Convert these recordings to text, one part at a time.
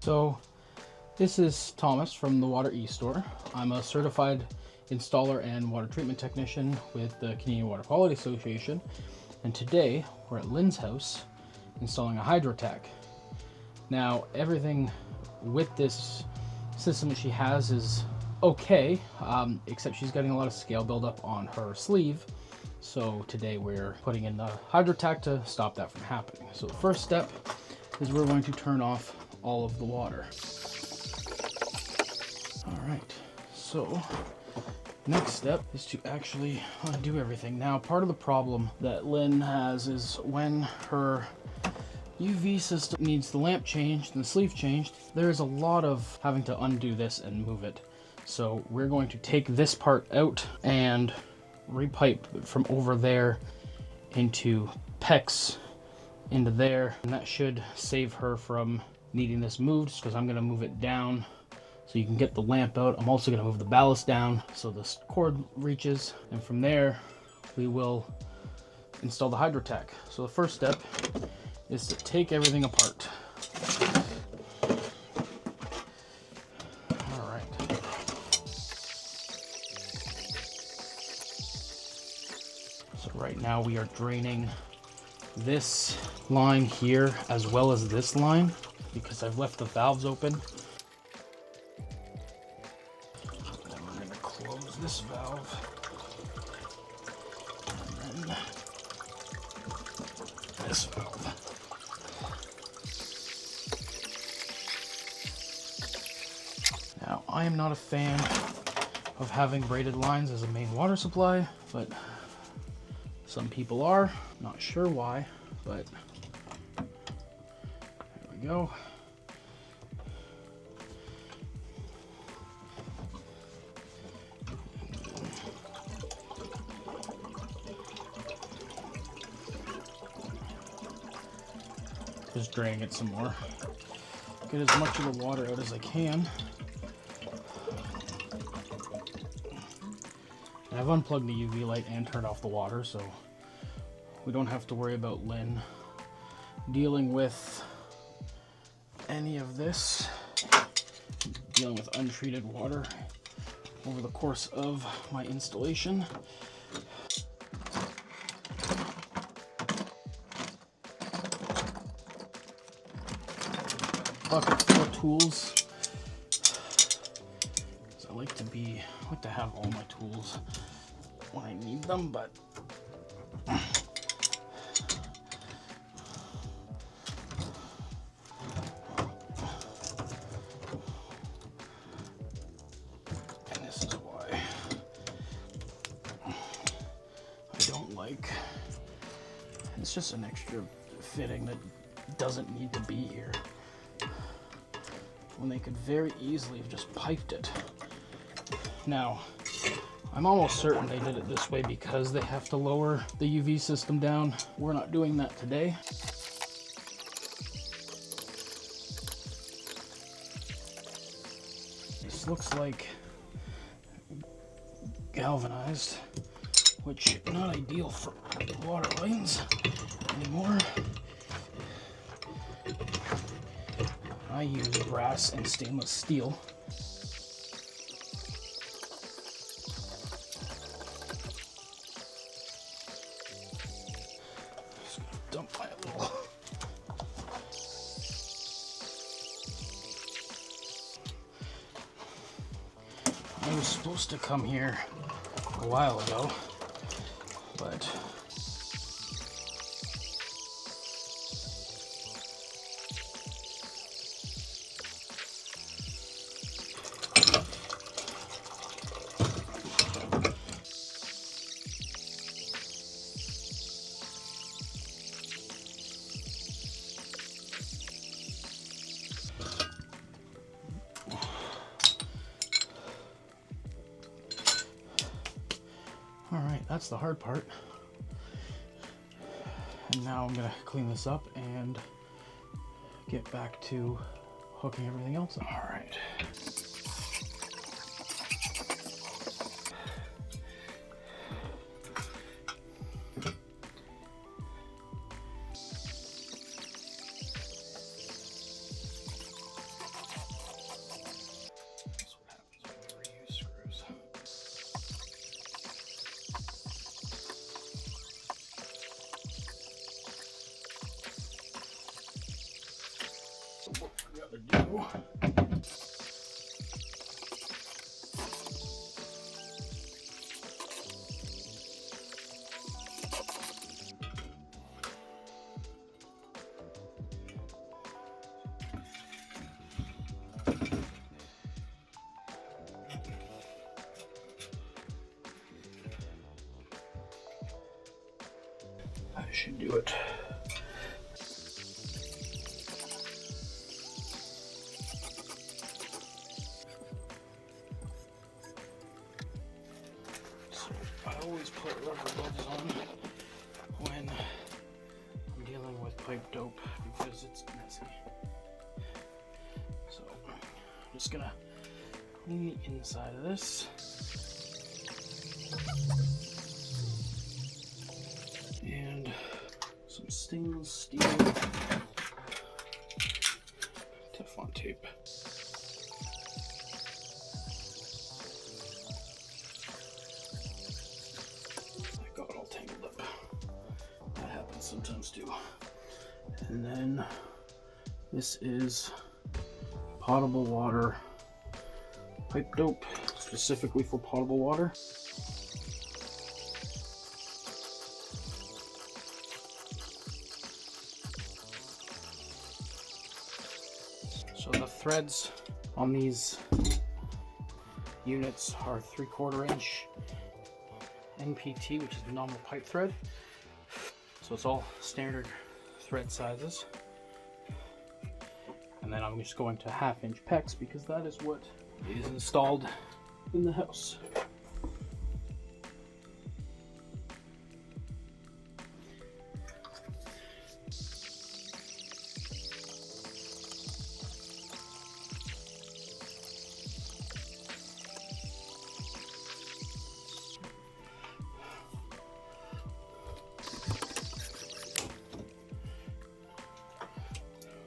So this is Thomas from the Water eStore. I'm a certified installer and water treatment technician with the Canadian Water Quality Association, and today we're at Lynn's house installing a HydroTAC. Now everything with this system that she has is okay, except she's getting a lot of scale buildup on her sleeve. So today we're putting in the HydroTAC to stop that from happening. So the first step is we're going to turn off all of the water. All right, so next step is to actually undo everything. Now, part of the problem that Lynn has is when her UV system needs the lamp changed and the sleeve changed, there is a lot of having to undo this and move it. So we're going to take this part out and repipe from over there into PEX into there, and that should save her from needing this moved, because I'm going to move it down so you can get the lamp out. I'm also going to move the ballast down so this cord reaches, and from there we will install the HydroTAC. So the first step is to take everything apart. All right. So right now we are draining this line here as well as this line, because I've left the valves open. Then we're going to close this valve, and then this valve. Now, I am not a fan of having braided lines as a main water supply, but some people are. Not sure why, but there we go. Just draining it some more. Get as much of the water out as I can. And I've unplugged the UV light and turned off the water, so we don't have to worry about Lynn dealing with any of this, dealing with untreated water over the course of my installation. Bucket full of tools. I like to have all my tools when I need them, but and this is why I don't like, it's just an extra fitting that doesn't need to be here, when they could very easily have just piped it. Now, I'm almost certain they did it this way because they have to lower the UV system down. We're not doing that today. This looks like galvanized, which is not ideal for water lines anymore. I use brass and stainless steel. Just gonna dump my little. I was supposed to come here a while ago, but all right, that's the hard part. And now I'm gonna clean this up and get back to hooking everything else up. All right. I should do it. So I always put rubber gloves on when I'm dealing with pipe dope because it's messy. So I'm just gonna clean the inside of this. And some stainless steel Teflon tape. I got it all tangled up. That happens sometimes too. And then this is potable water pipe dope, specifically for potable water. So the threads on these units are 3/4 inch NPT, which is the normal pipe thread. So it's all standard thread sizes. And then I'm just going to 1/2 inch PEX because that is what is installed in the house.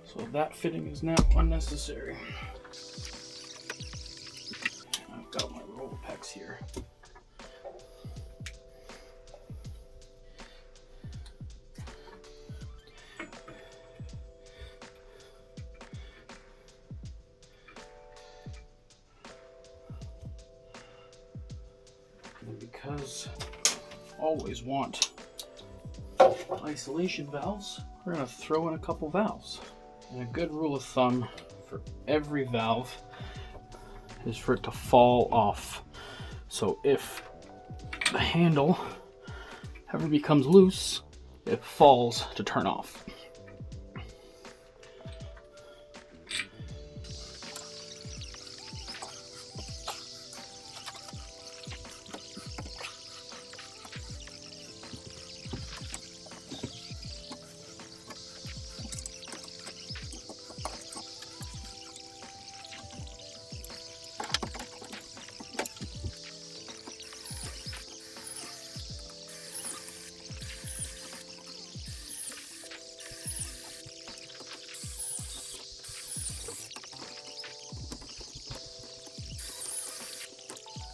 So that fitting is now unnecessary. I've got my roll PEX here. And because I always want isolation valves, we're going to throw in a couple valves. And a good rule of thumb for every valve is for it to fall off. So if the handle ever becomes loose, it falls to turn off.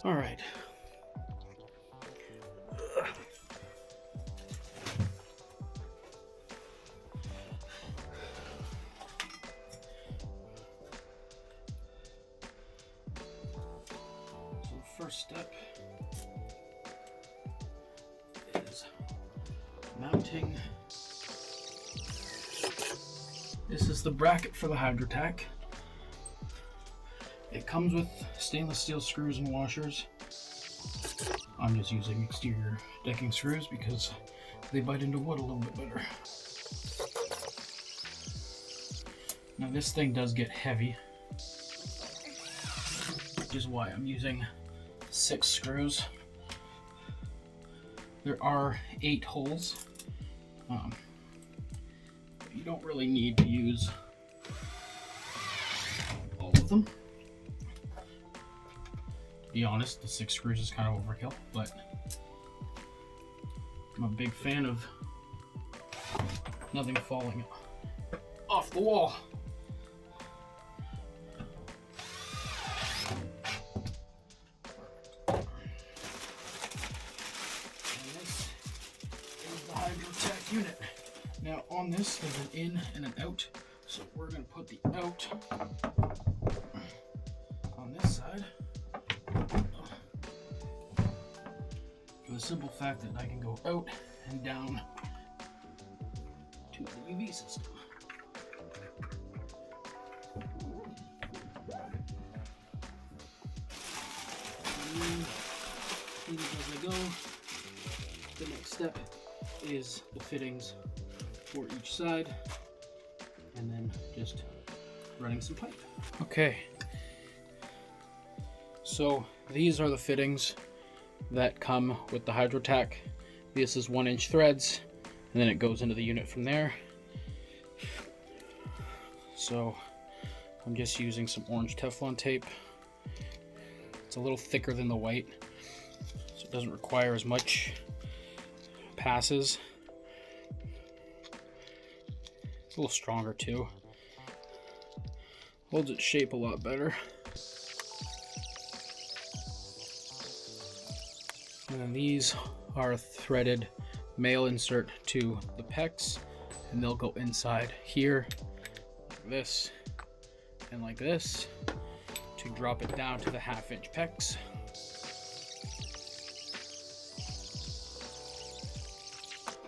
All right. So the first step is mounting. This is the bracket for the HydroTAC. It comes with stainless steel screws and washers. I'm just using exterior decking screws because they bite into wood a little bit better. Now this thing does get heavy, which is why I'm using 6 screws. There are 8 holes. But you don't really need to use all of them. To be honest, the 6 screws is kind of overkill, but I'm a big fan of nothing falling off the wall. And this is the HydroTAC unit. Now on this, there's an in and an out So we're going to put the out on this side. For the simple fact that I can go out and down to the UV system. And then, as I go, the next step is the fittings for each side, and then just running some pipe. Okay, so these are the fittings that come with the HydroTAC. This is 1-inch threads, and then it goes into the unit from there. So I'm just using some orange Teflon tape. It's a little thicker than the white, so it doesn't require as much passes. It's a little stronger too. Holds its shape a lot better. And then these are threaded male insert to the pecs, and they'll go inside here like this and like this to drop it down to the 1/2-inch pecs.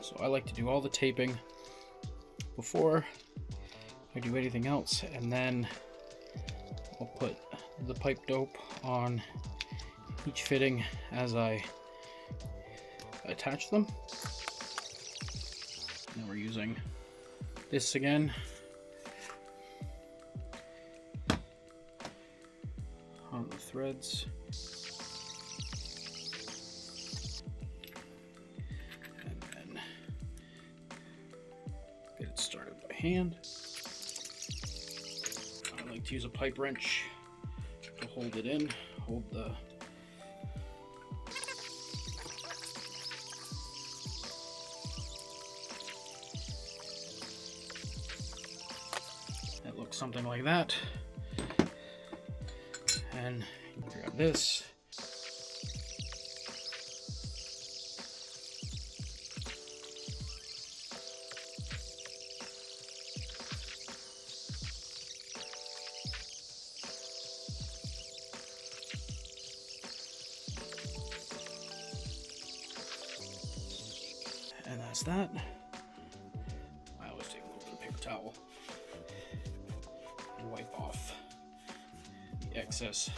So I like to do all the taping before I do anything else, and then I'll put the pipe dope on each fitting as I attach them. Now we're using this again. On the threads. And then get it started by hand. I like to use a pipe wrench to hold it in, hold the it looks something like that. And grab this. And that's that. I always take a little bit of paper towel and wipe off the excess.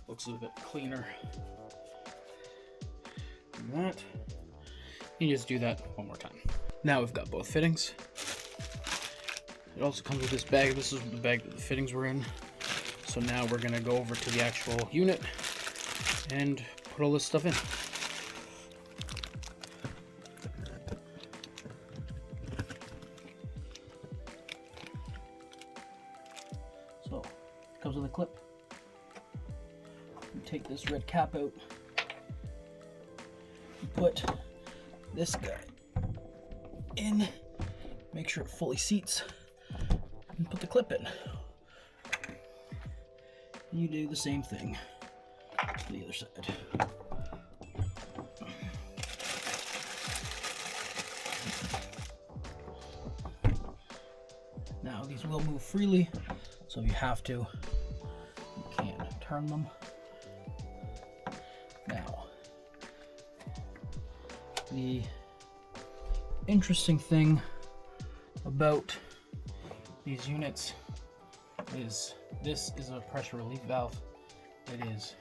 Looks a little bit cleaner than that. You just do that one more time. Now we've got both fittings. It also comes with this bag. This is the bag that the fittings were in. So now we're gonna go over to the actual unit and put all this stuff in. So it comes with a clip. You take this red cap out. You put this guy in. Make sure it fully seats. And put the clip in. And you do the same thing to the other side. Now these will move freely, so if you have to, you can turn them. Now, the interesting thing about these units is this is a pressure relief valve. It is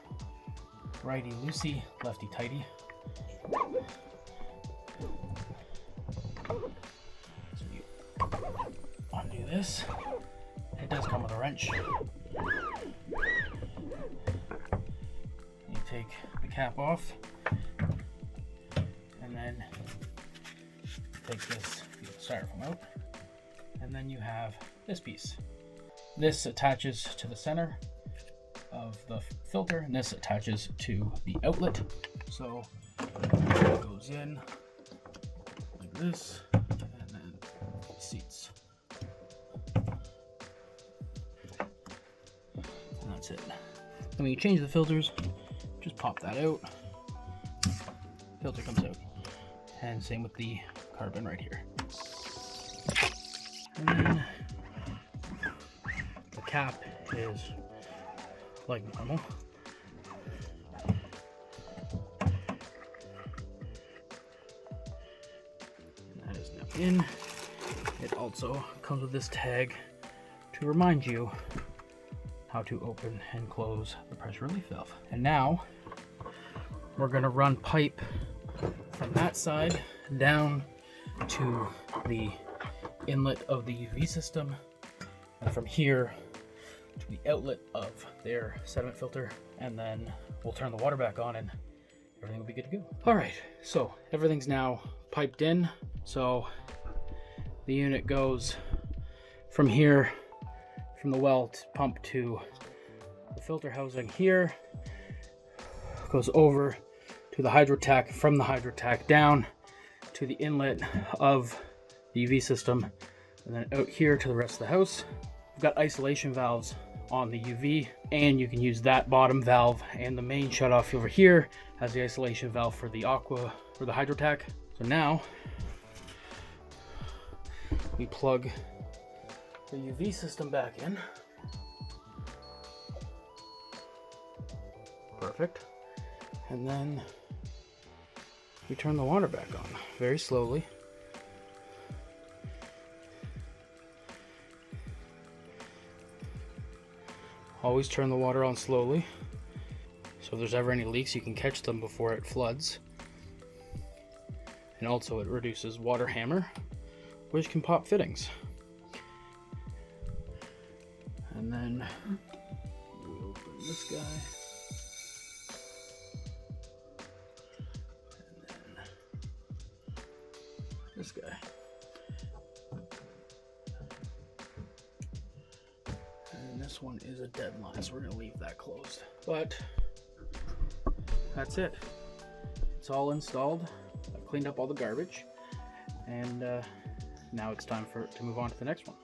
righty loosey, lefty tighty. So you undo this. It does come with a wrench. You take the cap off, and then take this styrofoam out, and then you have this piece. This attaches to the center of the filter, and this attaches to the outlet. So it goes in like this, and then seats. And that's it. And when you change the filters, just pop that out. Filter comes out. And same with the carbon right here. And then cap is like normal. That is now in. It also comes with this tag to remind you how to open and close the pressure relief valve. And now we're going to run pipe from that side down to the inlet of the UV system, and from here to the outlet of their sediment filter, and then we'll turn the water back on and everything will be good to go. All right, so everything's now piped in. So the unit goes from here, from the well pump to the filter housing here, goes over to the HydroTAC, from the HydroTAC down to the inlet of the UV system, and then out here to the rest of the house. We've got isolation valves on the UV, and you can use that bottom valve, and the main shutoff over here has the isolation valve for the aqua or the HydroTAC. So now we plug the UV system back in. Perfect. And then we turn the water back on very slowly. Always turn the water on slowly, so if there's ever any leaks you can catch them before it floods. And also it reduces water hammer, which can pop fittings. And then we open this guy. And then this guy. And this one is a deadline, so we're going to leave that closed. But that's it. It's all installed. I've cleaned up all the garbage, and now it's time to move on to the next one.